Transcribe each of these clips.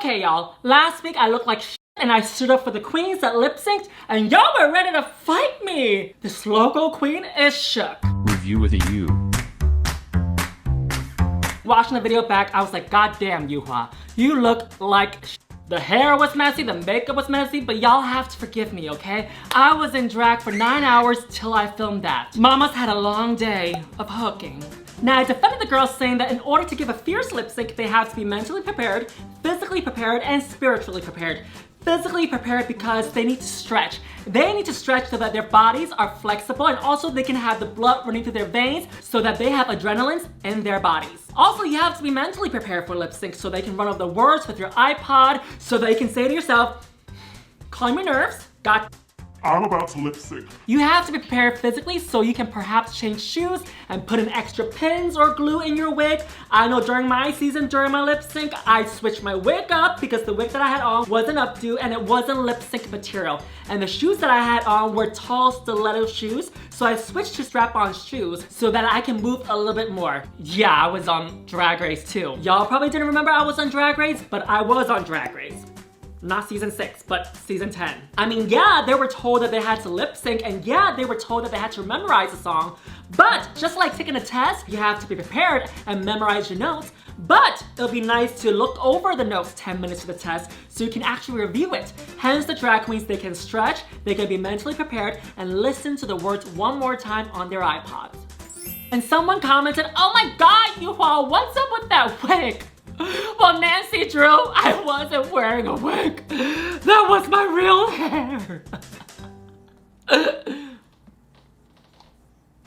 Okay, y'all, last week I looked like shit and I stood up for the queens that lip synced and y'all were ready to fight me. This local queen is shook. Review with a U. Watching the video back, I was like, God damn, Yuhua, you look like shit. The hair was messy, the makeup was messy, but y'all have to forgive me, okay? I was in drag for 9 hours till I filmed that. Mama's had a long day of hooking. Now, I defended the girls saying that in order to give a fierce lip sync, they have to be mentally prepared, physically prepared, and spiritually prepared. Physically prepared because they need to stretch. They need to stretch so that their bodies are flexible and also they can have the blood running through their veins so that they have adrenaline in their bodies. Also, you have to be mentally prepared for lip sync so they can run over the words with your iPod so that you can say to yourself, calm your nerves, I'm about to lip sync. You have to be prepared physically so you can perhaps change shoes and put in extra pins or glue in your wig. I know during my season, during my lip sync, I switched my wig up because the wig that I had on wasn't updo and it wasn't lip sync material. And the shoes that I had on were tall stiletto shoes, so I switched to strap-on shoes so that I can move a little bit more. Yeah, I was on Drag Race too. Y'all probably didn't remember I was on Drag Race, but I was on Drag Race. Not season 6, but season 10. I mean, yeah, they were told that they had to lip sync, and yeah, they were told that they had to memorize a song, but just like taking a test, you have to be prepared and memorize your notes, but it'll be nice to look over the notes 10 minutes to the test so you can actually review it. Hence the drag queens, they can stretch, they can be mentally prepared, and listen to the words one more time on their iPods. And someone commented, oh my god, Yuhua, what's up with that wig? Well, Nancy Drew, I wasn't wearing a wig. That was my real hair.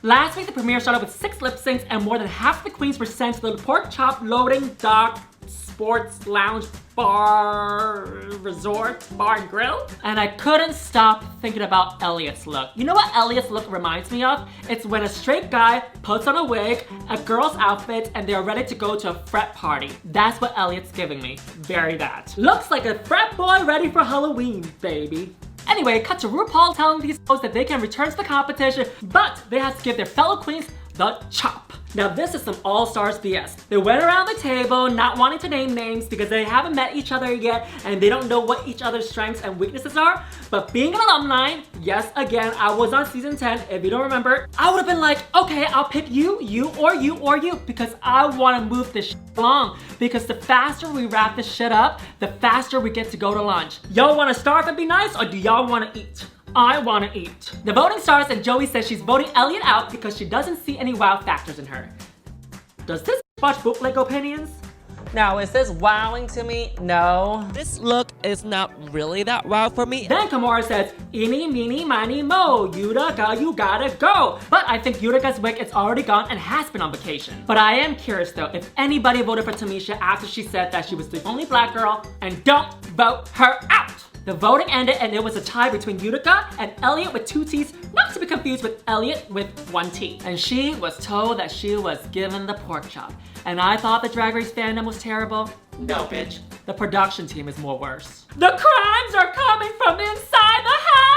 Last week, the premiere started with 6 lip syncs and more than half the queens were sent to the pork chop loading dock sports lounge bar resort bar and grill. And I couldn't stop thinking about Elliott's look. You know what Elliott's look reminds me of? It's when a straight guy puts on a wig, a girl's outfit, and they're ready to go to a frat party. That's what Elliott's giving me. Very that. Looks like a frat boy ready for Halloween, baby. Anyway, cut to RuPaul telling these hoes that they can return to the competition, but they have to give their fellow queens the chop. Now this is some all-stars BS. They went around the table not wanting to name names because they haven't met each other yet and they don't know what each other's strengths and weaknesses are. But being an alumni, yes, again, I was on season 10, if you don't remember, I would have been like, okay, I'll pick you, you, or you, or you, because I want to move this shit along. Because the faster we wrap this shit up, the faster we get to go to lunch. Y'all want to starve and be nice, or do y'all want to eat? I want to eat. The voting starts and Joey says she's voting Elliott out because she doesn't see any wow factors in her. Does this watch Bootleg Opinions? Now, is this wowing to me? No. This look is not really that wow for me. Then Kahmora says, eeny, meeny, miny, mo, Utica, you gotta go. But I think Utica's wig is already gone and has been on vacation. But I am curious though, if anybody voted for Tamisha after she said that she was the only black girl, and don't vote her out. The voting ended and it was a tie between Utica and Elliott with 2 T's, not to be confused with Elliott with 1 T. And she was told that she was given the pork chop. And I thought the Drag Race fandom was terrible. No, bitch. The production team is more worse. The crimes are coming from inside the house!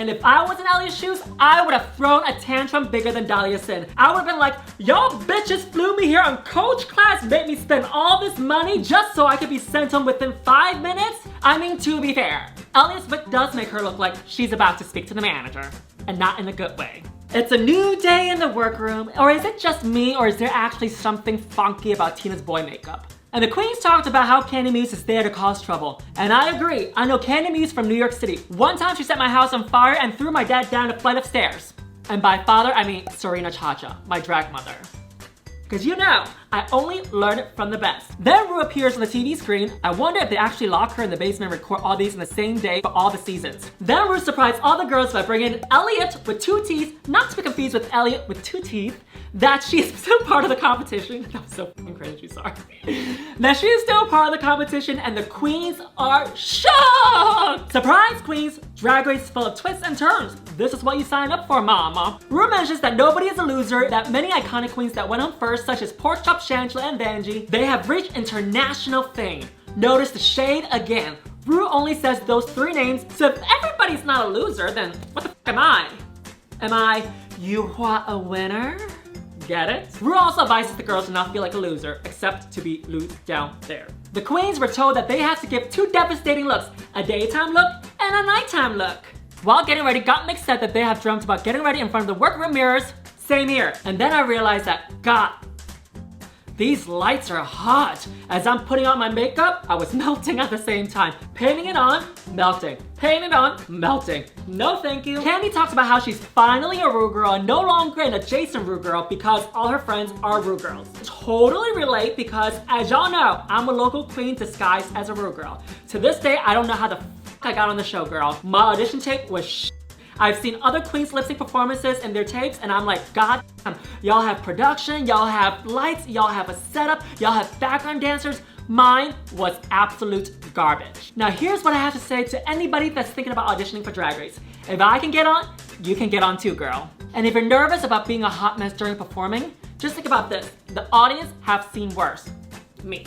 And if I was in Elliott's shoes, I would have thrown a tantrum bigger than Dahlia Sin. I would have been like, y'all bitches flew me here on coach class, made me spend all this money just so I could be sent home within 5 minutes? I mean, to be fair, Elliott's wig does make her look like she's about to speak to the manager, and not in a good way. It's a new day in the workroom, or is it just me, or is there actually something funky about Tina's boy makeup? And the queens talked about how Kandy Muse is there to cause trouble. And I agree, I know Kandy Muse from New York City. One time she set my house on fire and threw my dad down a flight of stairs. And by father, I mean Serena Chacha, my drag mother. Because you know, I only learn it from the best. Then Ru appears on the TV screen. I wonder if they actually lock her in the basement and record all these in the same day for all the seasons. Then Ru surprised all the girls by bringing in Elliott with 2 T's, not to be confused with Elliott with 2 teeth, that she is still part of the competition. That was so fucking cringy, sorry. That she is still part of the competition and the queens are shocked! Surprise, queens! Drag Race is full of twists and turns. This is what you sign up for, mama. Ru mentions that nobody is a loser, that many iconic queens that went on first, such as Pork Chop, Shangela, and Vanjie, they have reached international fame. Notice the shade again. Ru only says those 3 names, so if everybody's not a loser, then what the f am I? Am I Yuhua a winner? Get it? Ru also advises the girls to not feel like a loser, except to be loose down there. The queens were told that they had to give 2 devastating looks, a daytime look and a nighttime look. While getting ready, Gottmik said that they have dreamt about getting ready in front of the workroom mirrors. Same here. And then I realized that, God, these lights are hot. As I'm putting on my makeup, I was melting at the same time. Painting it on, melting. Painting it on, melting. No thank you. Kandy talks about how she's finally a Ru girl and no longer an adjacent Ru girl because all her friends are Ru girls. Totally relate because, as y'all know, I'm a local queen disguised as a Ru girl. To this day, I don't know how the f I got on the show, girl. My audition tape was sh. I've seen other queens lip sync performances and their tapes, and I'm like, God damn, y'all have production, y'all have lights, y'all have a setup, y'all have background dancers. Mine was absolute garbage. Now here's what I have to say to anybody that's thinking about auditioning for Drag Race. If I can get on, you can get on too, girl. And if you're nervous about being a hot mess during performing, just think about this. The audience have seen worse. Me.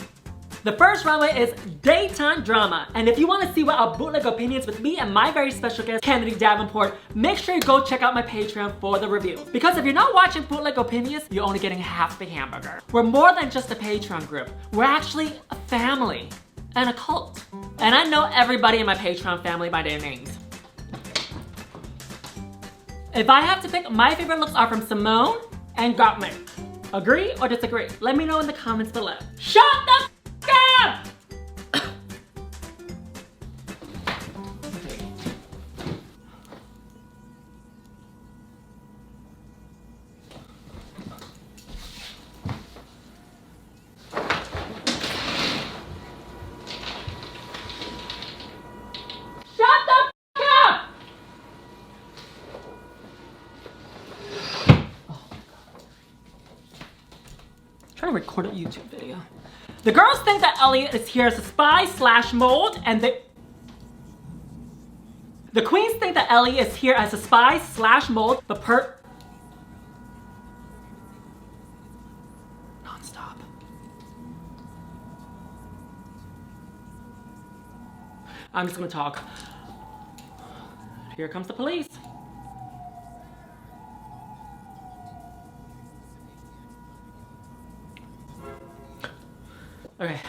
The first runway is daytime drama, and if you want to see what our bootleg opinions with me and my very special guest, Kandy Davenport, make sure you go check out my Patreon for the review. Because if you're not watching bootleg opinions, you're only getting half the hamburger. We're more than just a Patreon group. We're actually a family and a cult. And I know everybody in my Patreon family by their names. If I have to pick, my favorite looks are from Symone and Gottmik. Agree or disagree? Let me know in the comments below. Shut the up! Trying to record a YouTube video. The girls think that Elliott is here as a spy / mold, and the queens think that Elliott is here as a spy / mold, but non-stop. I'm just gonna talk. Here comes the police. Okay,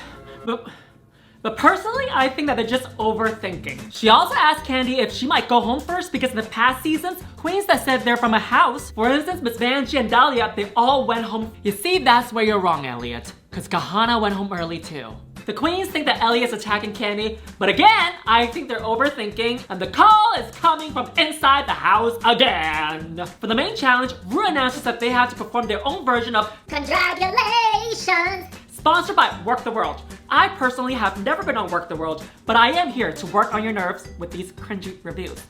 but personally, I think that they're just overthinking. She also asked Kandy if she might go home first because in the past seasons, queens that said they're from a house, for instance, Miss Vanjie and Dahlia, they all went home. You see, that's where you're wrong, Elliott, because Kahana went home early too. The queens think that Elliott's attacking Kandy, but again, I think they're overthinking, and the call is coming from inside the house again. For the main challenge, Ru announces that they have to perform their own version of Congratulations, sponsored by Work the World. I personally have never been on Work the World, but I am here to work on your nerves with these cringy reviews.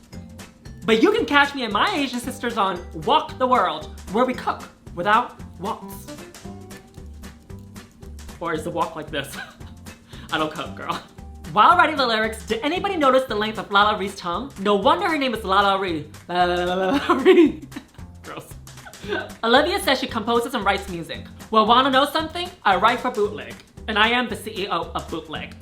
But you can catch me and my Asian sisters on Walk the World, where we cook without walks. Or is the walk like this? I don't cook, girl. While writing the lyrics, did anybody notice the length of LaLa Ri's tongue? No wonder her name is LaLa Ri. LaLa Ri. Gross. Olivia says she composes and writes music. Well, wanna know something? I write for Bootleg, and I am the CEO of Bootleg.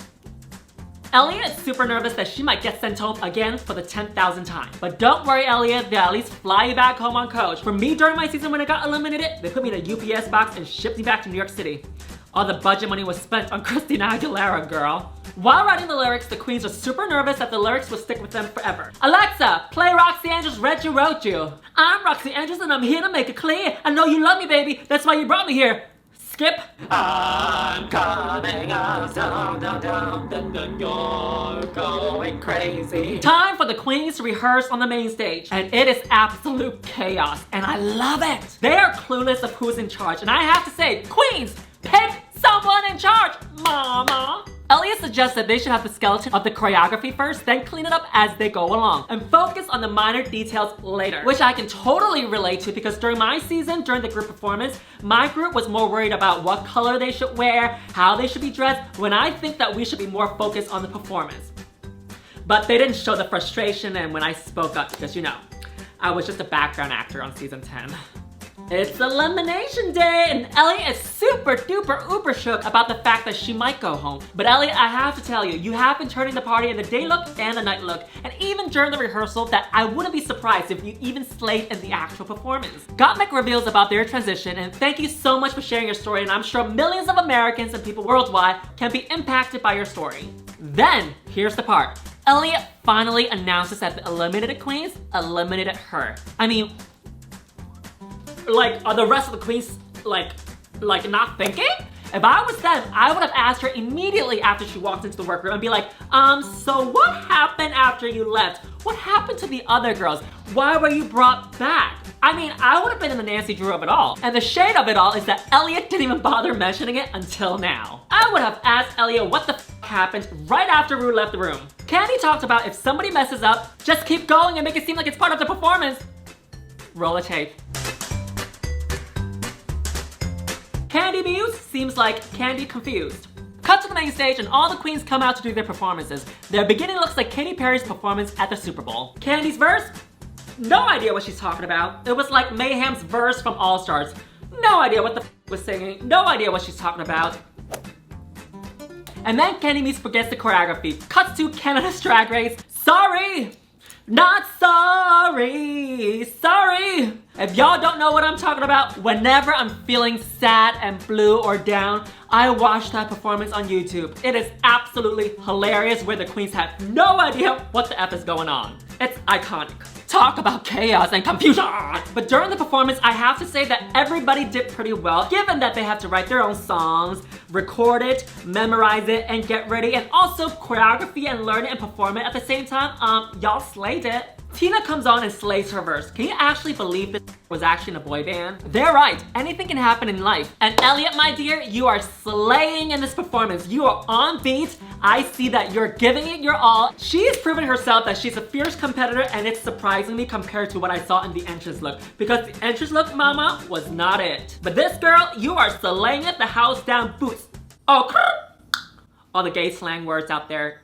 Elliott is super nervous that she might get sent home again for the 10,000th time. But don't worry, Elliott, they'll at least fly you back home on coach. For me, during my season when I got eliminated, they put me in a UPS box and shipped me back to New York City. All the budget money was spent on Christina Aguilera, girl. While writing the lyrics, the queens are super nervous that the lyrics will stick with them forever. Alexa, play Roxy Andrews' Read You Wrote You. I'm Roxy Andrews and I'm here to make it clear. I know you love me, baby. That's why you brought me here. Skip. I'm coming up, you're going crazy. Time for the queens to rehearse on the main stage, and it is absolute chaos, and I love it. They are clueless of who's in charge, and I have to say, queens, pick someone in charge, mama. Elliott suggests that they should have the skeleton of the choreography first, then clean it up as they go along, and focus on the minor details later. Which I can totally relate to because during my season, during the group performance, my group was more worried about what color they should wear, how they should be dressed, when I think that we should be more focused on the performance. But they didn't show the frustration and when I spoke up because, you know, I was just a background actor on season 10. It's elimination day, and Elliott is super duper uber shook about the fact that she might go home. But Elliott, I have to tell you, you have been turning the party in the day look and the night look, and even during the rehearsal that I wouldn't be surprised if you even slayed in the actual performance. Gottmik reveals about their transition, and thank you so much for sharing your story, and I'm sure millions of Americans and people worldwide can be impacted by your story. Then, here's the part. Elliott finally announces that the eliminated queens eliminated her. I mean, like, are the rest of the queens, like not thinking? If I was them, I would have asked her immediately after she walked into the workroom and be like, so what happened after you left? What happened to the other girls? Why were you brought back? I mean, I would have been in the Nancy Drew of it all. And the shade of it all is that Elliott didn't even bother mentioning it until now. I would have asked Elliott what the happened right after Ru left the room. Kandy talked about if somebody messes up, just keep going and make it seem like it's part of the performance. Roll a tape. Kandy Muse seems like Kandy confused. Cut to the main stage and all the queens come out to do their performances. Their beginning looks like Katy Perry's performance at the Super Bowl. Kandy's verse? No idea what she's talking about. It was like Mayhem's verse from All Stars. No idea what the was singing. No idea what she's talking about. And then Kandy Muse forgets the choreography. Cuts to Canada's Drag Race. Sorry! Not sorry! Sorry! If y'all don't know what I'm talking about, whenever I'm feeling sad and blue or down, I watch that performance on YouTube. It is absolutely hilarious where the queens have no idea what the F is going on. It's iconic. Talk about chaos and confusion! But during the performance, I have to say that everybody did pretty well, given that they have to write their own songs, record it, memorize it, and get ready, and also choreography and learn it and perform it at the same time. Y'all slayed it. Tina comes on and slays her verse. Can you actually believe this was actually in a boy band? They're right, anything can happen in life. And Elliott, my dear, you are slaying in this performance. You are on beat. I see that you're giving it your all. She has proven herself that she's a fierce competitor, and it's surprising me compared to what I saw in the entrance look. Because the entrance look, mama, was not it. But this girl, you are slaying it, the house down boots. Oh, all the gay slang words out there.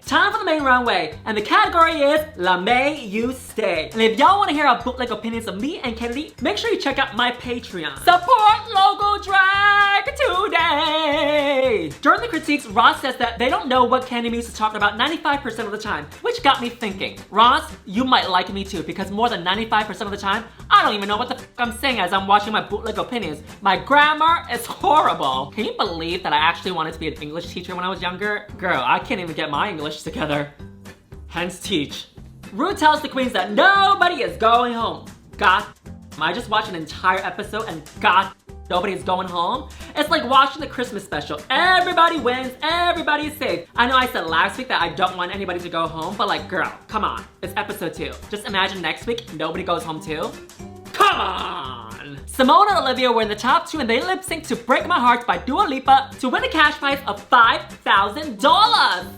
Time for the main runway, and the category is La May You Stay. And if y'all want to hear our bootleg opinions of me and Kennedy, make sure you check out my Patreon. Support local drag today! During the critiques, Ross says that they don't know what Kandy Muse is talking about 95% of the time, which got me thinking. Ross, you might like me too, because more than 95% of the time, I don't even know what the I'm saying as I'm watching my bootleg opinions. My grammar is horrible. Can you believe that I actually wanted to be an English teacher when I was younger? Girl, I can't even get my English together. Hence teach. Ru tells the queens that nobody is going home. God, I just watched an entire episode and God, nobody is going home. It's like watching the Christmas special. Everybody wins, everybody is safe. I know I said last week that I don't want anybody to go home, but like, girl, come on. It's episode 2. Just imagine next week, nobody goes home too. Come on! Symone and Olivia were in the top 2 and they lip synced to Break My Heart by Dua Lipa to win a cash prize of $5,000.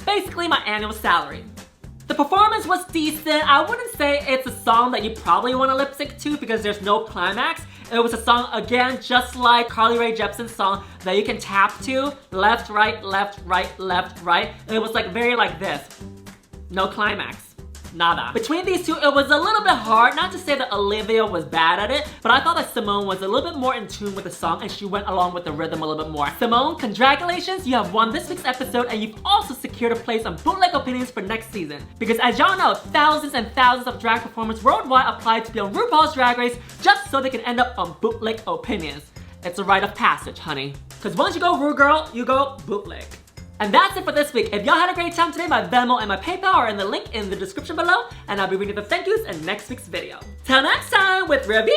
Basically my annual salary. The performance was decent. I wouldn't say it's a song that you probably want to lip sync to because there's no climax. It was a song, again, just like Carly Rae Jepsen's song that you can tap to. Left, right, left, right, left, right. It was like very like this. No climax. Nada. Between these two, it was a little bit hard. Not to say that Olivia was bad at it, but I thought that Symone was a little bit more in tune with the song and she went along with the rhythm a little bit more. Symone, congratulations, you have won this week's episode and you've also secured a place on Bootleg Opinions for next season. Because as y'all know, thousands and thousands of drag performers worldwide applied to be on RuPaul's Drag Race just so they can end up on Bootleg Opinions. It's a rite of passage, honey. Because once you go Ru girl, you go bootleg. And that's it for this week. If y'all had a great time today, my Venmo and my PayPal are in the link in the description below, and I'll be reading the thank yous in next week's video. Till next time with review!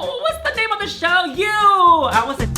What's the name of the show? I wasn't